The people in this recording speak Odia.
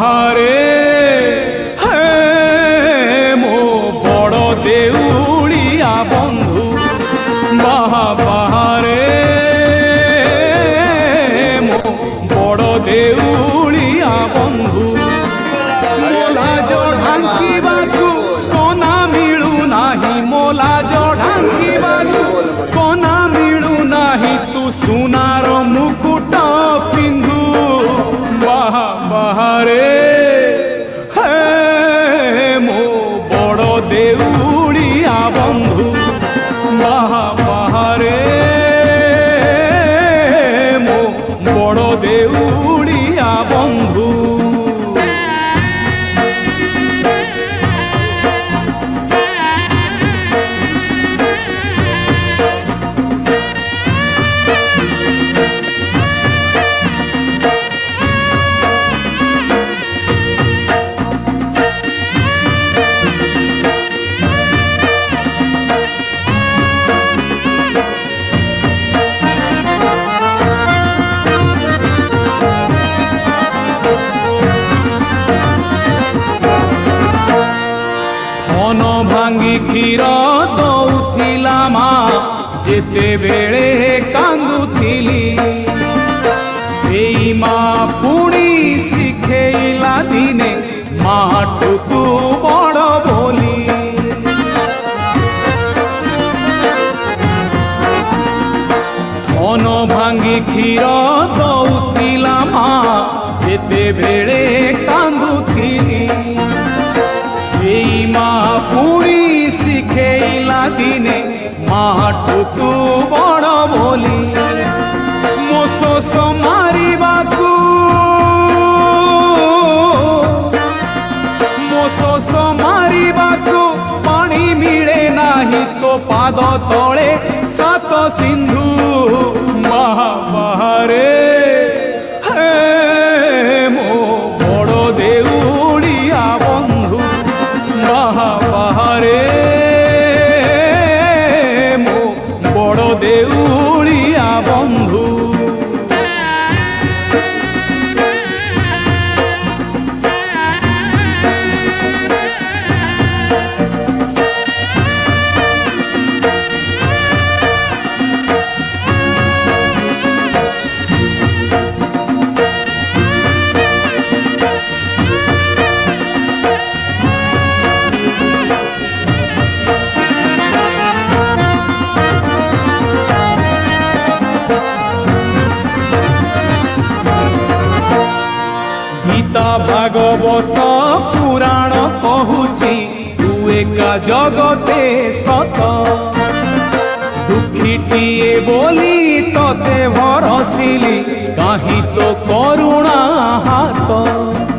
ବାହାରେ ହେ ମୋ ବଡ଼ ଦେଉଳିଆ ବନ୍ଧୁ ବାହାରେ ମୋ ବଡ଼ ଦେଉଳିଆ ବନ୍ଧୁ ମୋଲାଜ ଢାଙ୍କିବାକୁ କନା ମିଳୁନାହିଁ ମୋଲାଜ ଢାଙ୍କିବାକୁ କନା ମିଳୁନାହିଁ ତୁ ସୁନାର ମୁକୁଟ ପିନ୍ଧୁ ବାହାରେ ହେ ମୋ ବଡ଼ ଦେଉଳିଆ ବନ୍ଧୁ ବାହାରେ ମୋ ବଡ଼ ଦେଉଳିଆ ବନ୍ଧୁ ମନ ଭାଙ୍ଗି କ୍ଷୀର ଦଉଥିଲା ମା ଯେତେବେଳେ କାନ୍ଦୁଥିଲି ସେଇ ମା ପୁଣି ଶିଖେଇଲା ଦିନେ ମାଠୁକୁ ବଡ଼ ବୋଲି ମନ ଭାଙ୍ଗି କ୍ଷୀର ଦଉଥିଲା ମା ଯେତେବେଳେ କାନ୍ଦୁଥିଲି ସେଇ ମା ପୁଣି ଶିଖେଇଲା ଦିନେ ମାଠୁକୁ ବଡ଼ ବୋଲି ମୋ ଶୋଷ ମାରିବାକୁ ପାଣି ମିଳେ ନାହିଁ ତୋ ପାଦ ତଳେ ସାତ ସିନ୍ଧୁ ବାହାରେ ହେ ମୋ ବଡ଼ ଦେଉଳିଆ ବନ୍ଧୁ ବାହାରେ ମୋ ବଡ଼ ଦେଉଳିଆ ବନ୍ଧୁ गीता भागवत पुराण कहूची तू एका जगते सत दुखीटिए बोली तते भरसिली काहि तो करुणा हाथ